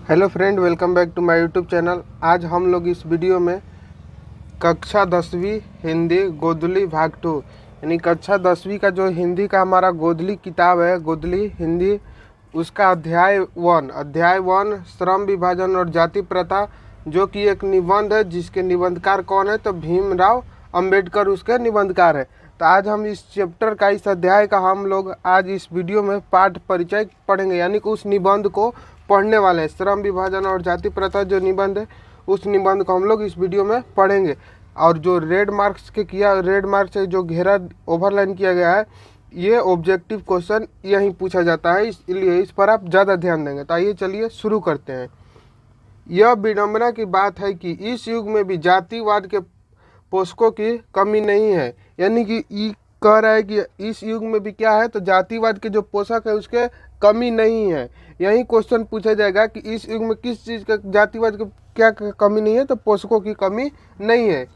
Hello friend, welcome back to my YouTube channel. आज हम लोग इस वीडियो में कक्षा 10वीं हिंदी गोदली भाग 2 यानी कक्षा 10वीं का जो हिंदी का हमारा गोदली किताब है, गोदली हिंदी, उसका अध्याय 1 श्रम विभाजन और जाति प्रथा, जो कि एक निबंध है जिसके निबंधकार कौन है तो भीमराव अंबेडकर उसके निबंधकार है। तो आज हम इस चैप्टर का, इस अध्याय का हम लोग आज इस वीडियो में पाठ परिचय पढ़ेंगे, यानी कि उस निबंध को पढ़ने वाले हैं। श्रम विभाजन और जाति प्रथा जो निबंध है, उस निबंध को हम लोग इस वीडियो में पढ़ेंगे। और जो रेड मार्क्स से जो घेरा ओवरलाइन किया गया है, ये ऑब्जेक्टिव क्वेश्चन यहीं पूछा जाता है, इसलिए इस पर आप ज़्यादा ध्यान देंगे। तो आइए चलिए शुरू करते हैं। यह विडंबना की बात है कि इस युग में भी जातिवाद के पोषकों की कमी नहीं है, यानी कि ये कह रहा है कि इस युग में भी क्या है तो जातिवाद के जो पोषक है उसके कमी नहीं है। यही क्वेश्चन पूछा जाएगा कि इस युग में किस चीज़ का, जातिवाद के क्या कमी नहीं है तो पोषकों की कमी नहीं है।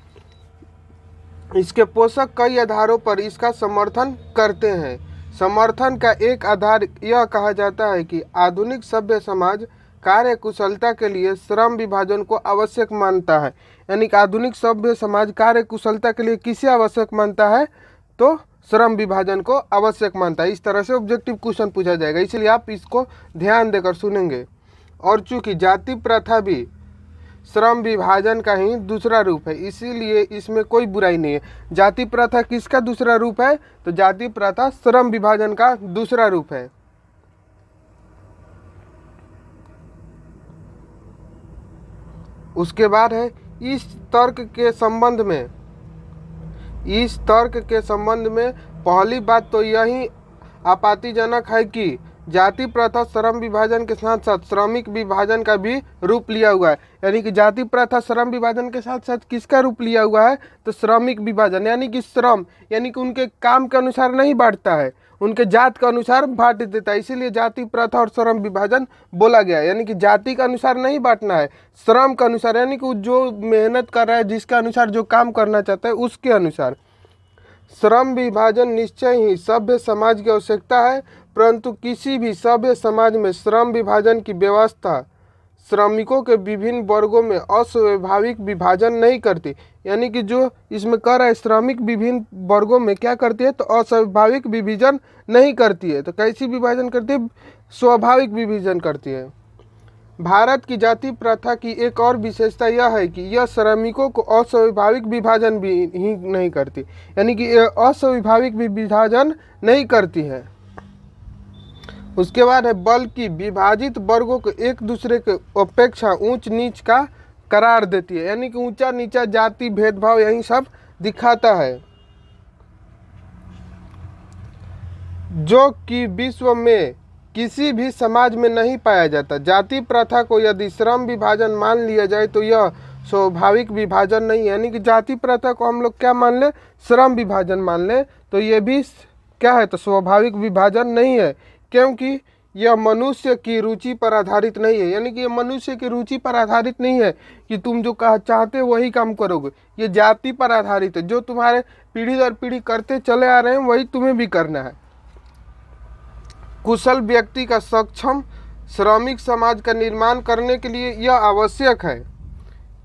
इसके पोषक कई आधारों पर इसका समर्थन करते हैं। समर्थन का एक आधार यह कहा जाता है कि आधुनिक सभ्य समाज कार्य कुशलता के लिए श्रम विभाजन को आवश्यक मानता है। यानी कि आधुनिक सभ्य समाज कार्य कुशलता के लिए किसे आवश्यक मानता है तो श्रम विभाजन को आवश्यक मानता है। इस तरह से ऑब्जेक्टिव क्वेश्चन पूछा जाएगा, इसलिए आप इसको ध्यान देकर सुनेंगे। और चूंकि जाति प्रथा भी श्रम विभाजन का ही दूसरा रूप है, इसीलिए इसमें कोई बुराई नहीं है। जाति प्रथा किसका दूसरा रूप है तो जाति प्रथा श्रम विभाजन का दूसरा रूप है। उसके बाद है इस तर्क के संबंध में पहली बात तो यही आपत्तिजनक है कि जाति प्रथा श्रम विभाजन के साथ साथ श्रमिक विभाजन का भी रूप लिया हुआ है। यानी कि जाति प्रथा श्रम विभाजन के साथ साथ किसका रूप लिया हुआ है तो श्रमिक विभाजन, यानी कि श्रम यानी कि उनके काम के अनुसार नहीं बांटता है, उनके जात के अनुसार बांट देता है, इसीलिए जाति प्रथा और श्रम विभाजन बोला गया है। यानी कि जाति के अनुसार नहीं बांटना है, श्रम के अनुसार, यानी कि जो मेहनत कर रहा है, जिसके अनुसार जो काम करना चाहता है उसके अनुसार। श्रम विभाजन निश्चय ही सभ्य समाज की आवश्यकता है, परंतु किसी भी सभ्य समाज में श्रम विभाजन की व्यवस्था श्रमिकों के विभिन्न वर्गों में अस्वाभाविक विभाजन नहीं करती। यानी कि जो इसमें कर रहा है श्रमिक विभिन्न वर्गों में क्या करती है तो अस्वाभाविक विभाजन नहीं करती है। तो कैसी विभाजन करती है, स्वाभाविक विभाजन करती है। भारत की जाति प्रथा की एक और विशेषता यह है कि यह श्रमिकों को अस्वाभाविक विभाजन भी ही नहीं करती, यानी कि अस्वाभाविक विभाजन नहीं करती है। उसके बाद है बल्कि विभाजित वर्गों को एक दूसरे के अपेक्षा ऊंच नीच का करार देती है, यानी कि ऊंचा नीचा जाति भेदभाव यही सब दिखाता है, जो कि विश्व में किसी भी समाज में नहीं पाया जाता। जाति प्रथा को यदि श्रम विभाजन मान लिया जाए तो यह स्वाभाविक विभाजन नहीं है। यानी कि जाति प्रथा को हम लोग क्या मान ले, श्रम विभाजन मान ले, तो ये भी क्या है तो स्वाभाविक विभाजन नहीं है, क्योंकि यह मनुष्य की रुचि पर आधारित नहीं है। यानी कि ये मनुष्य की रुचि पर आधारित नहीं है कि तुम जो चाहते हो वही काम करोगे, ये जाति पर आधारित है। जो तुम्हारे पीढ़ी दर पीढ़ी करते चले आ रहे हैं वही तुम्हें भी करना है। कुशल व्यक्ति का सक्षम श्रमिक समाज का निर्माण करने के लिए यह आवश्यक है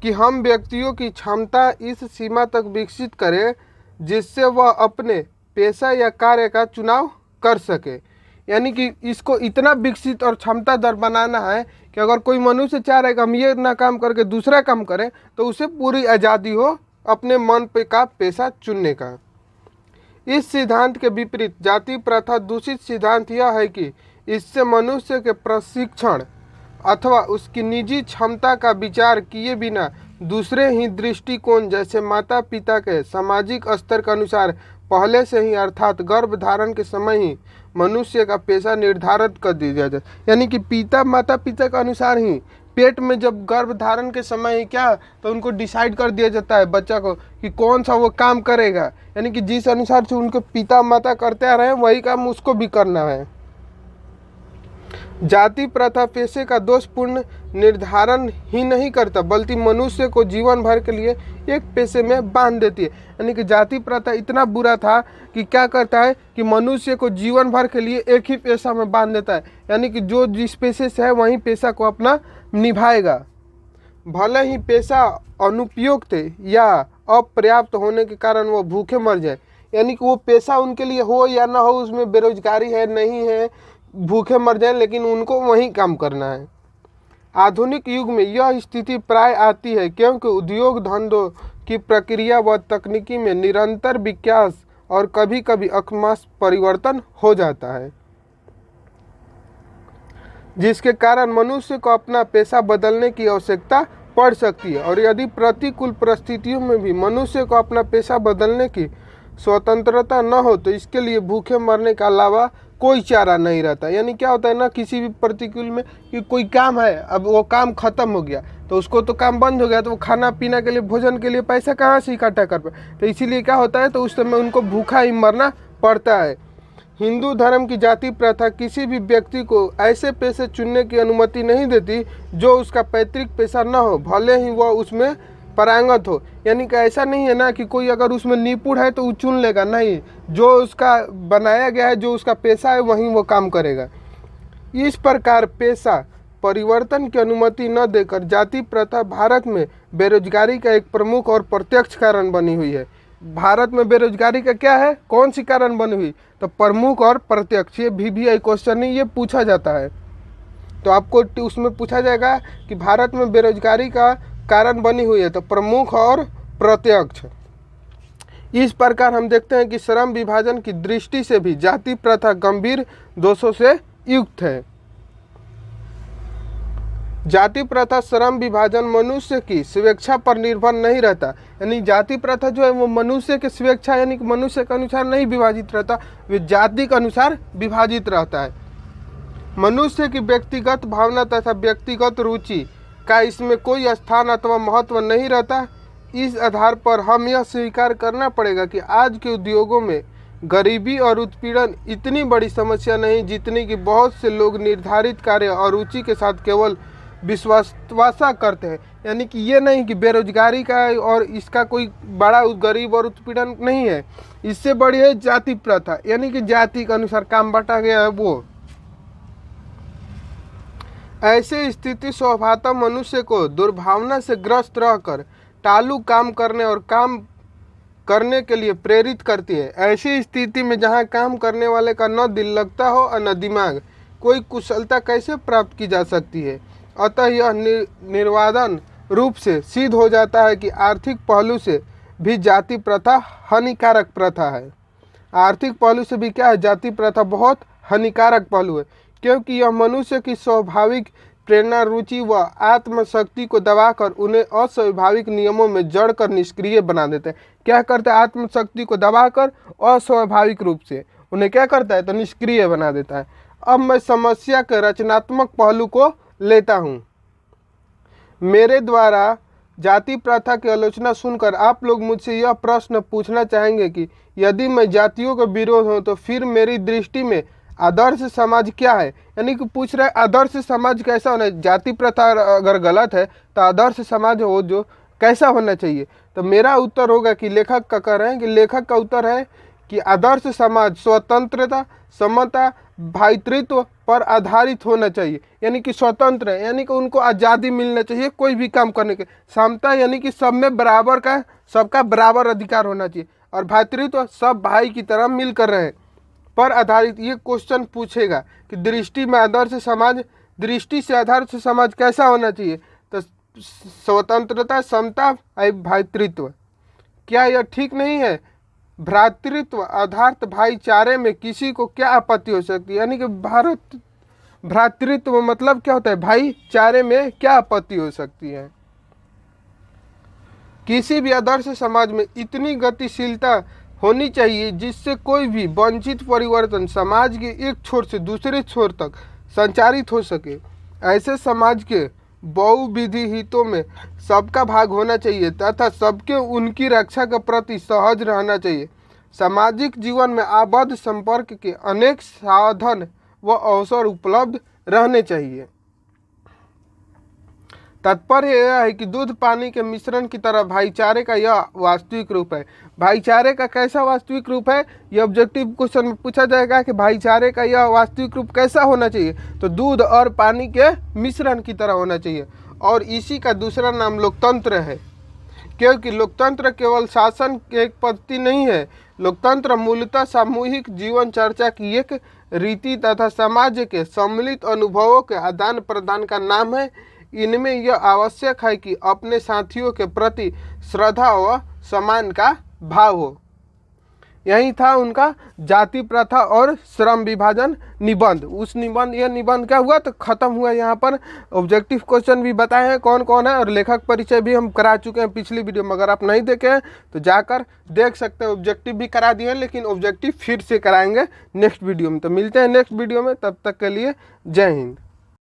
कि हम व्यक्तियों की क्षमता इस सीमा तक विकसित करें जिससे वह अपने पेशा या कार्य का चुनाव कर सके। यानी कि इसको इतना विकसित और क्षमता दर बनाना है कि अगर कोई मनुष्य चाह रहा है कि हम ये ना काम करके दूसरा काम करें तो उसे पूरी आज़ादी हो अपने मन पे का पेशा चुनने का। इस सिद्धांत के विपरीत जाति प्रथा दूषित सिद्धांत यह है कि इससे मनुष्य के प्रशिक्षण अथवा उसकी निजी क्षमता का विचार किए बिना दूसरे ही दृष्टिकोण जैसे माता पिता के सामाजिक स्तर के अनुसार पहले से ही अर्थात गर्भधारण के समय ही मनुष्य का पेशा निर्धारित कर दिया जाए। यानी कि माता पिता के अनुसार ही पेट में जब गर्भ धारण के समय ही क्या तो उनको डिसाइड कर दिया जाता है बच्चा को कि कौन सा वो काम करेगा, यानी कि जिस अनुसार से उनके पिता माता करते आ रहे हैं वही काम उसको भी करना है। जाति प्रथा पेशे का दोषपूर्ण निर्धारण ही नहीं करता बल्कि मनुष्य को जीवन भर के लिए एक पेशे में बांध देती है। यानी कि जाति प्रथा इतना बुरा था कि क्या करता है कि मनुष्य को जीवन भर के लिए एक ही पेशा में बांध देता है। यानी कि जो जिस पेशे से है वहीं पेशा को अपना निभाएगा, भले ही पेशा अनुपयुक्त या अपर्याप्त होने के कारण वो भूखे मर जाए। यानी कि वो पेशा उनके लिए हो या ना हो, उसमें बेरोजगारी है नहीं है, भूखे मर जाए, लेकिन उनको वहीं काम करना है। आधुनिक युग में यह स्थिति प्राय आती है क्योंकि उद्योग धंधों की प्रक्रिया व तकनीकी में निरंतर विकास और कभी कभी अकस्मात परिवर्तन हो जाता है, जिसके कारण मनुष्य को अपना पेशा बदलने की आवश्यकता पड़ सकती है। और यदि प्रतिकूल परिस्थितियों में भी मनुष्य को अपना पेशा बदलने की स्वतंत्रता न हो तो इसके लिए भूखे मरने के अलावा कोई चारा नहीं रहता। यानी क्या होता है ना, किसी भी प्रतिकूल में कि कोई काम है, अब वो काम खत्म हो गया तो उसको तो काम बंद हो गया, तो वो खाना पीना के लिए, भोजन के लिए पैसा कहाँ से इकट्ठा कर पाए, तो इसीलिए क्या होता है, तो उस समय उनको भूखा ही मरना पड़ता है। हिंदू धर्म की जाति प्रथा किसी भी व्यक्ति को ऐसे पेशे चुनने की अनुमति नहीं देती जो उसका पैतृक पेशा न हो, भले ही वह उसमें पारंगत हो। यानी कि ऐसा नहीं है ना कि कोई अगर उसमें निपुण है तो वो चुन लेगा, नहीं, जो उसका बनाया गया है, जो उसका पेशा है, वहीं वो काम करेगा। इस प्रकार पेशा परिवर्तन की अनुमति न देकर जाति प्रथा भारत में बेरोजगारी का एक प्रमुख और प्रत्यक्ष कारण बनी हुई है। भारत में बेरोजगारी का क्या है, कौन सी कारण बनी हुई, तो प्रमुख और प्रत्यक्ष। ये VVI क्वेश्चन नहीं, ये पूछा जाता है, तो आपको उसमें पूछा जाएगा कि भारत में बेरोजगारी का कारण बनी हुई है, तो प्रमुख और प्रत्यक्ष। इस प्रकार हम देखते हैं कि श्रम विभाजन की दृष्टि से भी जाति प्रथा गंभीर दोषों से युक्त है। जाति प्रथा श्रम विभाजन मनुष्य की स्वेच्छा पर निर्भर नहीं रहता। यानी जाति प्रथा जो है वो मनुष्य की स्वेच्छा, यानी कि मनुष्य के अनुसार नहीं विभाजित रहता, वे जाति के अनुसार विभाजित रहता है। मनुष्य की व्यक्तिगत भावना तथा व्यक्तिगत रुचि का इसमें कोई स्थान अथवा महत्व नहीं रहता। इस आधार पर हम यह स्वीकार करना पड़ेगा कि आज के उद्योगों में गरीबी और उत्पीड़न इतनी बड़ी समस्या नहीं जितनी कि बहुत से लोग निर्धारित कार्य और रुचि के साथ केवल विश्वासा करते हैं। यानी कि ये नहीं कि बेरोजगारी का और इसका कोई बड़ा गरीब और उत्पीड़न नहीं है, इससे बड़ी है जाति प्रथा, यानी कि जाति के अनुसार काम बांटा गया है वो। ऐसे स्थिति स्वभावतः मनुष्य को दुर्भावना से ग्रस्त रहकर टालू काम करने और काम करने के लिए प्रेरित करती है। ऐसी स्थिति में जहाँ काम करने वाले का न दिल लगता हो और न दिमाग, कोई कुशलता कैसे प्राप्त की जा सकती है। अतः यह निर्वादन रूप से सिद्ध हो जाता है कि आर्थिक पहलू से भी जाति प्रथा हानिकारक प्रथा है। आर्थिक पहलू से भी क्या है, जाति प्रथा बहुत हानिकारक पहलू है, क्योंकि यह मनुष्य की स्वाभाविक प्रेरणा, रुचि व आत्मशक्ति को दबाकर उन्हें अस्वाभाविक नियमों में जड़कर निष्क्रिय बना देता है। क्या करता है, आत्मशक्ति को दबाकर अस्वाभाविक रूप से उन्हें क्या करता है, तो निष्क्रिय बना देता है। अब मैं समस्या के रचनात्मक पहलू को लेता हूँ। मेरे द्वारा जाति प्रथा की आलोचना सुनकर आप लोग मुझसे यह प्रश्न पूछना चाहेंगे कि यदि मैं जातियों का विरोध हूँ तो फिर मेरी दृष्टि में आदर्श समाज क्या है। यानी कि पूछ रहे आदर्श समाज कैसा होना है, जाति प्रथा अगर गलत है तो आदर्श समाज हो जो कैसा होना चाहिए। तो मेरा उत्तर होगा कि लेखक का कह रहे हैं कि लेखक का उत्तर है कि आदर्श समाज स्वतंत्रता, समता, भातृत्व पर आधारित होना चाहिए। यानी कि स्वतंत्र है, यानी कि उनको आज़ादी मिलना चाहिए कोई भी काम करने के। समता यानी कि सब में बराबर का, सबका बराबर अधिकार होना चाहिए। और भातृत्व, सब भाई की तरह मिल कर रहे पर आधारित। ये क्वेश्चन पूछेगा कि दृष्टि में आदर्श समाज, दृष्टि से आदर्श समाज कैसा होना चाहिए, तो स्वतंत्रता, समता, भातृत्व। क्या यह ठीक नहीं है? भ्रातृत्व अर्थात भाईचारे में किसी को क्या आपत्ति हो सकती है। यानी कि भ्रातृत्व मतलब क्या होता है, भाईचारे में क्या आपत्ति हो सकती है। किसी भी आदर्श समाज में इतनी गतिशीलता होनी चाहिए जिससे कोई भी वंचित परिवर्तन समाज के एक छोर से दूसरे छोर तक संचारित हो सके। ऐसे समाज के बहुविधि हितों में सबका भाग होना चाहिए तथा सबके उनकी रक्षा के प्रति सहज रहना चाहिए। सामाजिक जीवन में आबद्ध संपर्क के अनेक साधन व अवसर उपलब्ध रहने चाहिए। तात्पर्य यह है कि दूध पानी के मिश्रण की तरह भाईचारे का यह वास्तविक रूप है। भाईचारे का कैसा वास्तविक रूप है, यह ऑब्जेक्टिव क्वेश्चन में पूछा जाएगा कि भाईचारे का यह वास्तविक रूप कैसा होना चाहिए, तो दूध और पानी के मिश्रण की तरह होना चाहिए। और इसी का दूसरा नाम लोकतंत्र है, क्योंकि लोकतंत्र केवल शासन की एक पद्धति नहीं है। लोकतंत्र मूलतः सामूहिक जीवन चर्चा की एक रीति तथा समाज के सम्मिलित अनुभवों के आदान प्रदान का नाम है। इनमें यह आवश्यक है कि अपने साथियों के प्रति श्रद्धा व सम्मान का भाव हो। यही था उनका जाति प्रथा और श्रम विभाजन निबंध। उस निबंध, यह निबंध क्या हुआ तो खत्म हुआ। यहाँ पर ऑब्जेक्टिव क्वेश्चन भी बताए हैं कौन कौन है, और लेखक परिचय भी हम करा चुके हैं पिछली वीडियो में। अगर आप नहीं देखे हैं तो जाकर देख सकते हैं। ऑब्जेक्टिव भी करा दिए हैं, लेकिन ऑब्जेक्टिव फिर से कराएंगे नेक्स्ट वीडियो में। तो मिलते हैं नेक्स्ट वीडियो में, तब तक के लिए जय हिंद।